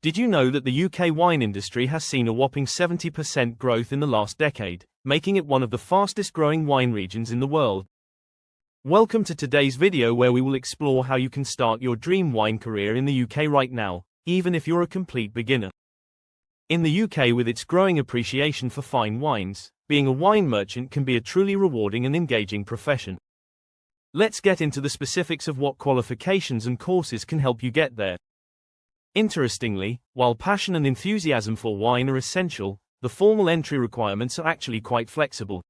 Did you know that the UK wine industry has seen a whopping 70% growth in the last decade, making it one of the fastest growing wine regions in the world? Welcome to today's video where we will explore how you can start your dream wine career in the UK right now, even if you're a complete beginner. In the UK, with its growing appreciation for fine wines, being a wine merchant can be a truly rewarding and engaging profession. Let's get into the specifics of what qualifications and courses can help you get there. Interestingly, while passion and enthusiasm for wine are essential, the formal entry requirements are actually quite flexible.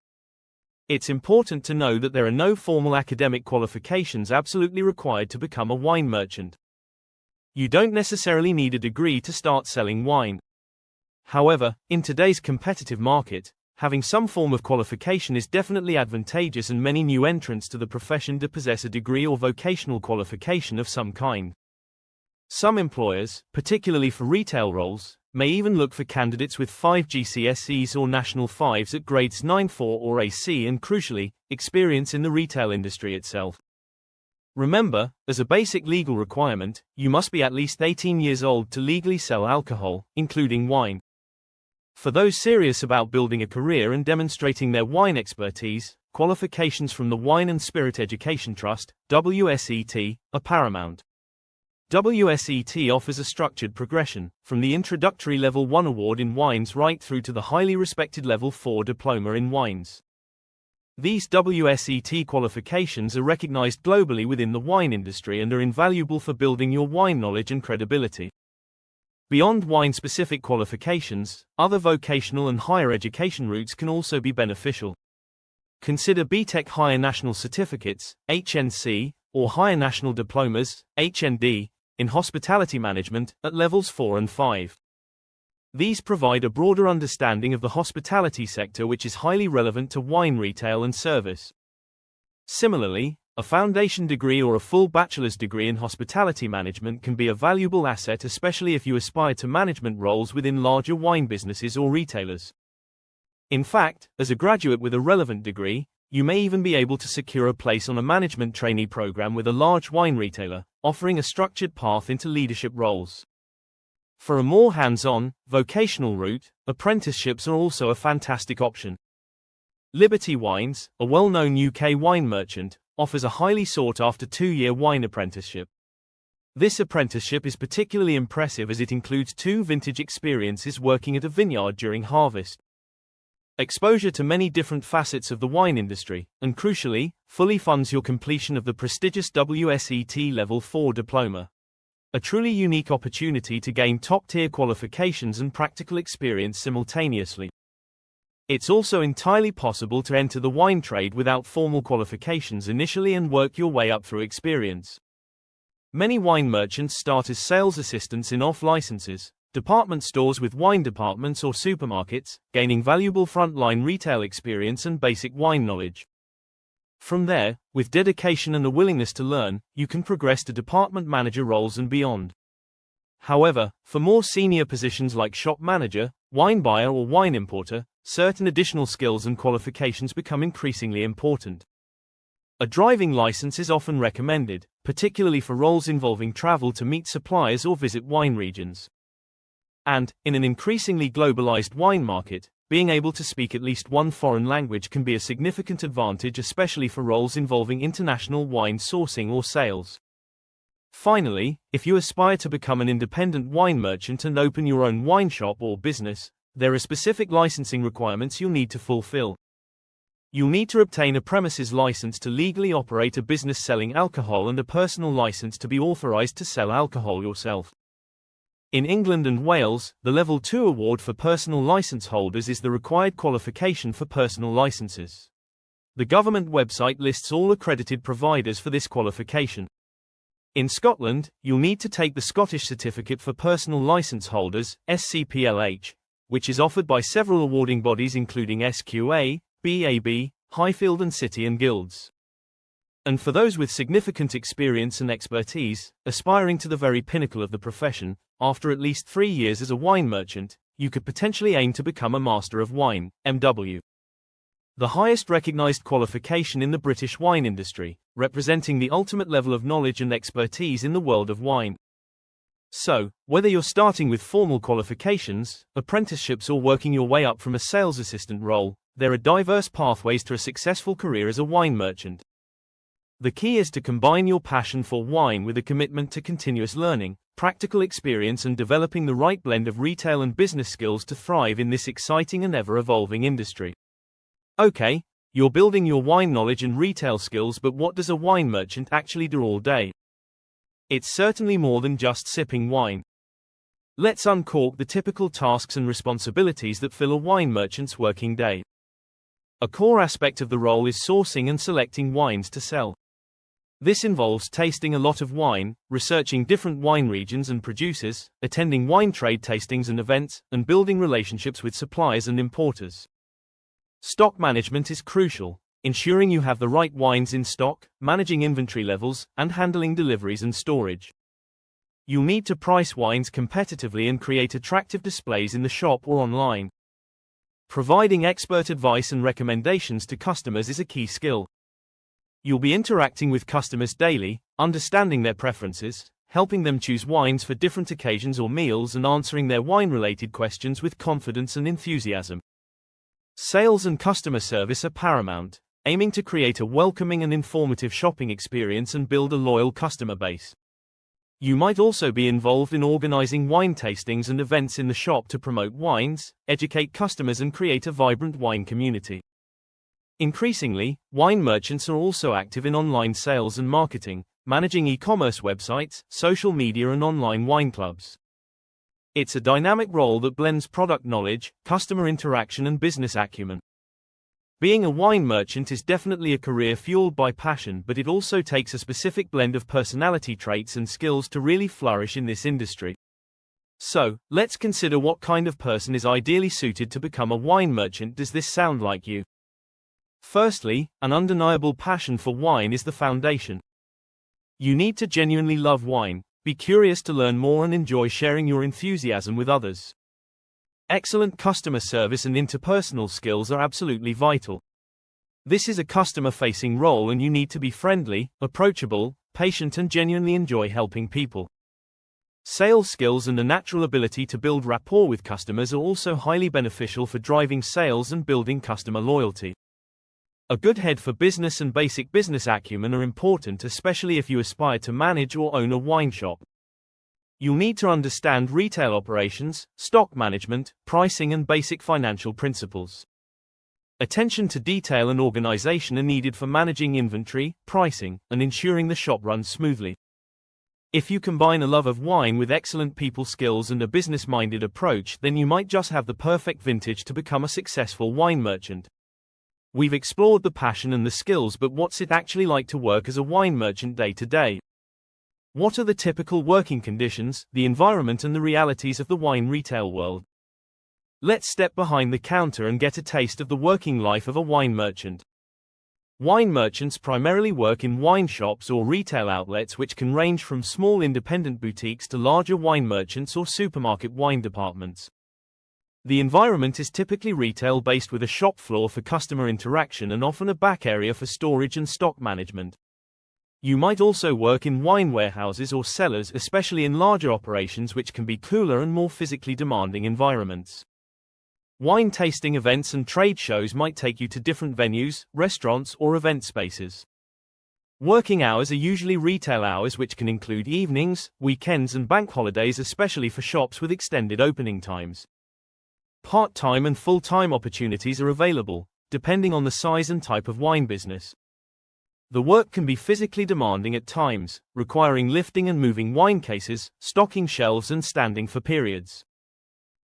It's important to know that there are no formal academic qualifications absolutely required to become a wine merchant. You don't necessarily need a degree to start selling wine. However, in today's competitive market, having some form of qualification is definitely advantageous, and many new entrants to the profession do possess a degree or vocational qualification of some kind. Some employers, particularly for retail roles, may even look for candidates with 5 GCSEs or National 5s at grades 9-4 or AC, and crucially, experience in the retail industry itself. Remember, as a basic legal requirement, you must be at least 18 years old to legally sell alcohol, including wine. For those serious about building a career and demonstrating their wine expertise, qualifications from the Wine and Spirit Education Trust, WSET, are paramount. WSET offers a structured progression, from the introductory Level 1 award in wines right through to the highly respected Level 4 diploma in wines. These WSET qualifications are recognized globally within the wine industry and are invaluable for building your wine knowledge and credibility. Beyond wine-specific qualifications, other vocational and higher education routes can also be beneficial. Consider BTEC Higher National Certificates, HNC, or Higher National Diplomas, HND, in hospitality management, at levels 4 and 5. These provide a broader understanding of the hospitality sector, which is highly relevant to wine retail and service. Similarly, a foundation degree or a full bachelor's degree in hospitality management can be a valuable asset, especially if you aspire to management roles within larger wine businesses or retailers. In fact, as a graduate with a relevant degree, you may even be able to secure a place on a management trainee program with a large wine retailer, offering a structured path into leadership roles. For a more hands-on, vocational route, apprenticeships are also a fantastic option. Liberty Wines, a well-known UK wine merchant, offers a highly sought-after 2-year wine apprenticeship. This apprenticeship is particularly impressive as it includes 2 vintage experiences working at a vineyard during harvest. Exposure to many different facets of the wine industry, and crucially, fully funds your completion of the prestigious WSET Level 4 diploma. A truly unique opportunity to gain top-tier qualifications and practical experience simultaneously. It's also entirely possible to enter the wine trade without formal qualifications initially and work your way up through experience. Many wine merchants start as sales assistants in off-licenses, department stores with wine departments, or supermarkets, gaining valuable frontline retail experience and basic wine knowledge. From there, with dedication and a willingness to learn, you can progress to department manager roles and beyond. However, for more senior positions like shop manager, wine buyer, or wine importer, certain additional skills and qualifications become increasingly important. A driving license is often recommended, particularly for roles involving travel to meet suppliers or visit wine regions. And, in an increasingly globalized wine market, being able to speak at least one foreign language can be a significant advantage, especially for roles involving international wine sourcing or sales. Finally, if you aspire to become an independent wine merchant and open your own wine shop or business, there are specific licensing requirements you'll need to fulfill. You'll need to obtain a premises license to legally operate a business selling alcohol and a personal license to be authorized to sell alcohol yourself. In England and Wales, the Level 2 award for personal license holders is the required qualification for personal licenses. The government website lists all accredited providers for this qualification. In Scotland, you'll need to take the Scottish Certificate for Personal License Holders, SCPLH, which is offered by several awarding bodies including SQA, BAB, Highfield and City and Guilds. And for those with significant experience and expertise, aspiring to the very pinnacle of the profession, after at least 3 years as a wine merchant, you could potentially aim to become a Master of Wine, MW. The highest recognized qualification in the British wine industry, representing the ultimate level of knowledge and expertise in the world of wine. So, whether you're starting with formal qualifications, apprenticeships, or working your way up from a sales assistant role, there are diverse pathways to a successful career as a wine merchant. The key is to combine your passion for wine with a commitment to continuous learning, practical experience, and developing the right blend of retail and business skills to thrive in this exciting and ever-evolving industry. Okay, you're building your wine knowledge and retail skills, but what does a wine merchant actually do all day? It's certainly more than just sipping wine. Let's uncork the typical tasks and responsibilities that fill a wine merchant's working day. A core aspect of the role is sourcing and selecting wines to sell. This involves tasting a lot of wine, researching different wine regions and producers, attending wine trade tastings and events, and building relationships with suppliers and importers. Stock management is crucial, ensuring you have the right wines in stock, managing inventory levels, and handling deliveries and storage. You'll need to price wines competitively and create attractive displays in the shop or online. Providing expert advice and recommendations to customers is a key skill. You'll be interacting with customers daily, understanding their preferences, helping them choose wines for different occasions or meals, and answering their wine-related questions with confidence and enthusiasm. Sales and customer service are paramount, aiming to create a welcoming and informative shopping experience and build a loyal customer base. You might also be involved in organizing wine tastings and events in the shop to promote wines, educate customers, and create a vibrant wine community. Increasingly, wine merchants are also active in online sales and marketing, managing e-commerce websites, social media, and online wine clubs. It's a dynamic role that blends product knowledge, customer interaction, and business acumen. Being a wine merchant is definitely a career fueled by passion, but it also takes a specific blend of personality traits and skills to really flourish in this industry. So, let's consider what kind of person is ideally suited to become a wine merchant. Does this sound like you? Firstly, an undeniable passion for wine is the foundation. You need to genuinely love wine, be curious to learn more, and enjoy sharing your enthusiasm with others. Excellent customer service and interpersonal skills are absolutely vital. This is a customer-facing role, and you need to be friendly, approachable, patient, and genuinely enjoy helping people. Sales skills and a natural ability to build rapport with customers are also highly beneficial for driving sales and building customer loyalty. A good head for business and basic business acumen are important, especially if you aspire to manage or own a wine shop. You'll need to understand retail operations, stock management, pricing, and basic financial principles. Attention to detail and organization are needed for managing inventory, pricing, and ensuring the shop runs smoothly. If you combine a love of wine with excellent people skills and a business-minded approach, then you might just have the perfect vintage to become a successful wine merchant. We've explored the passion and the skills, but what's it actually like to work as a wine merchant day to day? What are the typical working conditions, the environment, and the realities of the wine retail world? Let's step behind the counter and get a taste of the working life of a wine merchant. Wine merchants primarily work in wine shops or retail outlets, which can range from small independent boutiques to larger wine merchants or supermarket wine departments. The environment is typically retail-based, with a shop floor for customer interaction and often a back area for storage and stock management. You might also work in wine warehouses or cellars, especially in larger operations, which can be cooler and more physically demanding environments. Wine tasting events and trade shows might take you to different venues, restaurants, or event spaces. Working hours are usually retail hours, which can include evenings, weekends, and bank holidays, especially for shops with extended opening times. Part-time and full-time opportunities are available, depending on the size and type of wine business. The work can be physically demanding at times, requiring lifting and moving wine cases, stocking shelves, and standing for periods.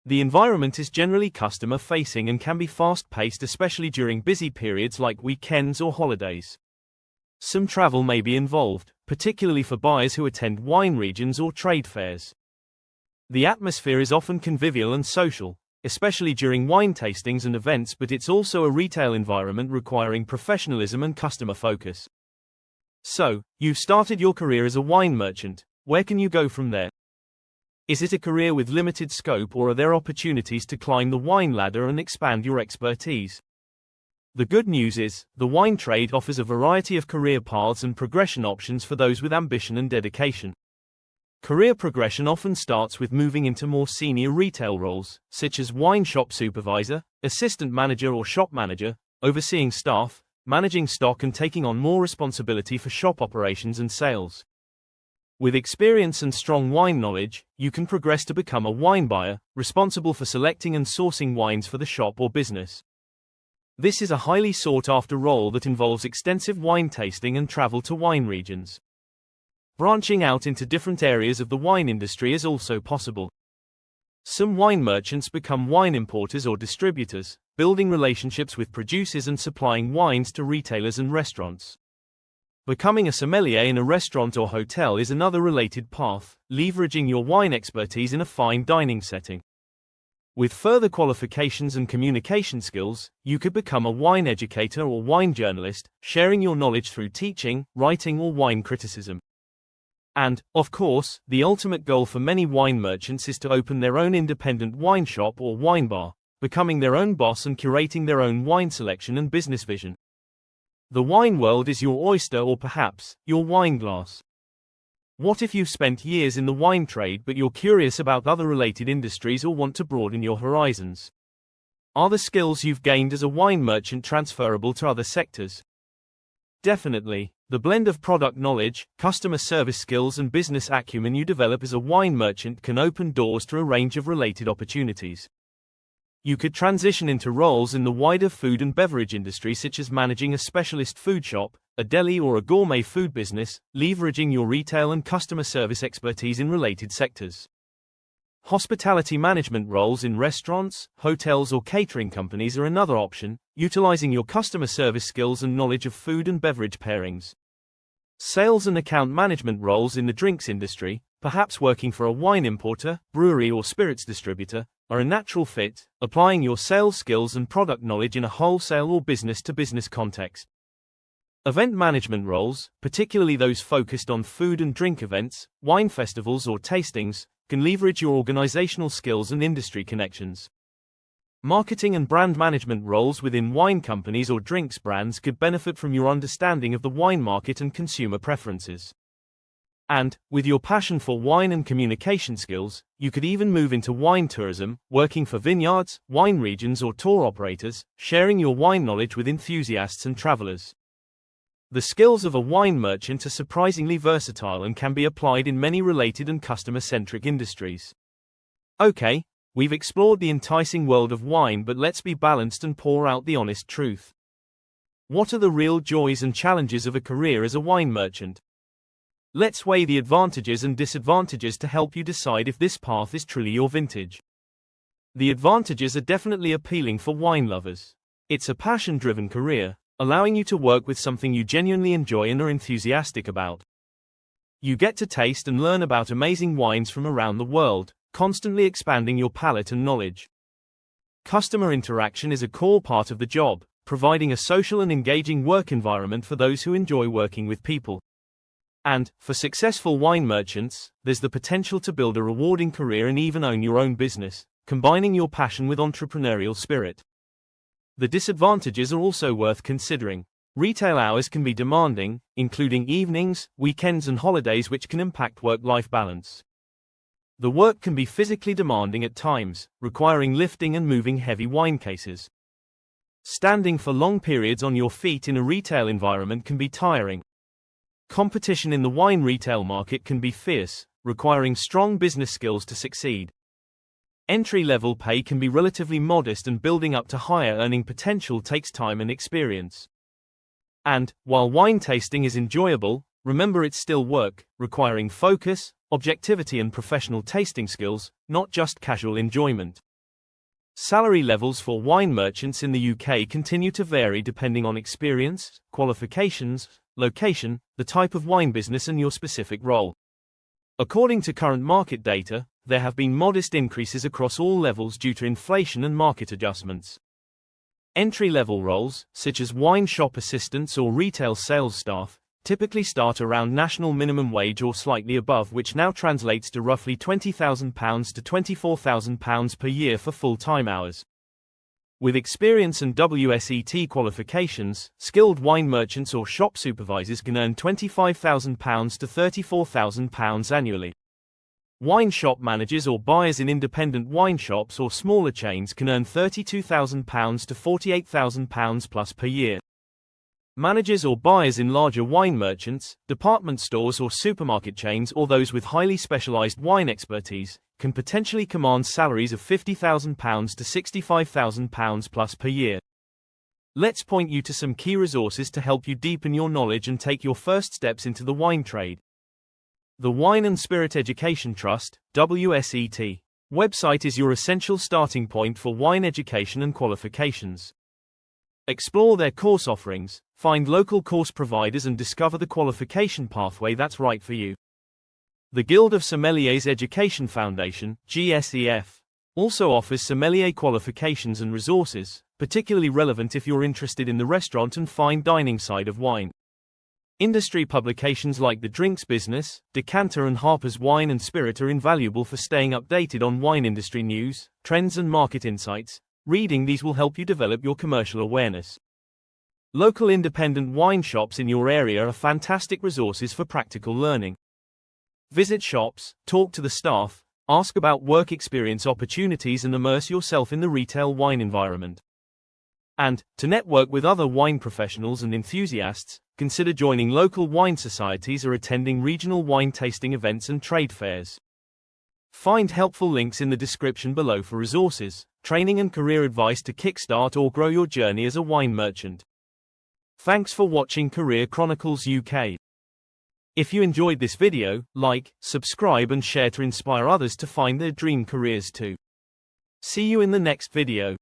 The environment is generally customer-facing and can be fast-paced, especially during busy periods like weekends or holidays. Some travel may be involved, particularly for buyers who attend wine regions or trade fairs. The atmosphere is often convivial and social, especially during wine tastings and events, but it's also a retail environment requiring professionalism and customer focus. So, you've started your career as a wine merchant. Where can you go from there? Is it a career with limited scope, or are there opportunities to climb the wine ladder and expand your expertise? The good news is, the wine trade offers a variety of career paths and progression options for those with ambition and dedication. Career progression often starts with moving into more senior retail roles, such as wine shop supervisor, assistant manager or shop manager, overseeing staff, managing stock and taking on more responsibility for shop operations and sales. With experience and strong wine knowledge, you can progress to become a wine buyer, responsible for selecting and sourcing wines for the shop or business. This is a highly sought-after role that involves extensive wine tasting and travel to wine regions. Branching out into different areas of the wine industry is also possible. Some wine merchants become wine importers or distributors, building relationships with producers and supplying wines to retailers and restaurants. Becoming a sommelier in a restaurant or hotel is another related path, leveraging your wine expertise in a fine dining setting. With further qualifications and communication skills, you could become a wine educator or wine journalist, sharing your knowledge through teaching, writing or wine criticism. And, of course, the ultimate goal for many wine merchants is to open their own independent wine shop or wine bar, becoming their own boss and curating their own wine selection and business vision. The wine world is your oyster or perhaps, your wine glass. What if you've spent years in the wine trade but you're curious about other related industries or want to broaden your horizons? Are the skills you've gained as a wine merchant transferable to other sectors? Definitely. The blend of product knowledge, customer service skills and business acumen you develop as a wine merchant can open doors to a range of related opportunities. You could transition into roles in the wider food and beverage industry such as managing a specialist food shop, a deli or a gourmet food business, leveraging your retail and customer service expertise in related sectors. Hospitality management roles in restaurants, hotels or catering companies are another option, utilizing your customer service skills and knowledge of food and beverage pairings. Sales and account management roles in the drinks industry, perhaps working for a wine importer, brewery or spirits distributor, are a natural fit, applying your sales skills and product knowledge in a wholesale or business-to-business context. Event management roles, particularly those focused on food and drink events, wine festivals or tastings, can leverage your organizational skills and industry connections. Marketing and brand management roles within wine companies or drinks brands could benefit from your understanding of the wine market and consumer preferences. And, with your passion for wine and communication skills, you could even move into wine tourism, working for vineyards, wine regions or tour operators, sharing your wine knowledge with enthusiasts and travelers. The skills of a wine merchant are surprisingly versatile and can be applied in many related and customer-centric industries. Okay, we've explored the enticing world of wine, but let's be balanced and pour out the honest truth. What are the real joys and challenges of a career as a wine merchant? Let's weigh the advantages and disadvantages to help you decide if this path is truly your vintage. The advantages are definitely appealing for wine lovers. It's a passion-driven career, allowing you to work with something you genuinely enjoy and are enthusiastic about. You get to taste and learn about amazing wines from around the world, constantly expanding your palate and knowledge. Customer interaction is a core part of the job, providing a social and engaging work environment for those who enjoy working with people. And, for successful wine merchants, there's the potential to build a rewarding career and even own your own business, combining your passion with entrepreneurial spirit. The disadvantages are also worth considering. Retail hours can be demanding, including evenings, weekends and holidays, which can impact work-life balance. The work can be physically demanding at times, requiring lifting and moving heavy wine cases. Standing for long periods on your feet in a retail environment can be tiring. Competition in the wine retail market can be fierce, requiring strong business skills to succeed. Entry-level pay can be relatively modest, and building up to higher earning potential takes time and experience. And, while wine tasting is enjoyable, remember it's still work, requiring focus, objectivity and professional tasting skills, not just casual enjoyment. Salary levels for wine merchants in the UK continue to vary depending on experience, qualifications, location, the type of wine business and your specific role. According to current market data, there have been modest increases across all levels due to inflation and market adjustments. Entry-level roles, such as wine shop assistants or retail sales staff, typically start around national minimum wage or slightly above, which now translates to roughly £20,000 to £24,000 per year for full-time hours. With experience and WSET qualifications, skilled wine merchants or shop supervisors can earn £25,000 to £34,000 annually. Wine shop managers or buyers in independent wine shops or smaller chains can earn £32,000 to £48,000 plus per year. Managers or buyers in larger wine merchants, department stores or supermarket chains, or those with highly specialized wine expertise, can potentially command salaries of £50,000 to £65,000 plus per year. Let's point you to some key resources to help you deepen your knowledge and take your first steps into the wine trade. The Wine and Spirit Education Trust, WSET, website is your essential starting point for wine education and qualifications. Explore their course offerings, find local course providers and discover the qualification pathway that's right for you. The Guild of Sommeliers Education Foundation, GSEF, also offers sommelier qualifications and resources, particularly relevant if you're interested in the restaurant and fine dining side of wine. Industry publications like The Drinks Business, Decanter and Harper's Wine and Spirit are invaluable for staying updated on wine industry news, trends and market insights. Reading these will help you develop your commercial awareness. Local independent wine shops in your area are fantastic resources for practical learning. Visit shops, talk to the staff, ask about work experience opportunities and immerse yourself in the retail wine environment. And, to network with other wine professionals and enthusiasts, consider joining local wine societies or attending regional wine tasting events and trade fairs. Find helpful links in the description below for resources, training and career advice to kickstart or grow your journey as a wine merchant. Thanks for watching Career Chronicles UK. If you enjoyed this video, like, subscribe and share to inspire others to find their dream careers too. See you in the next video.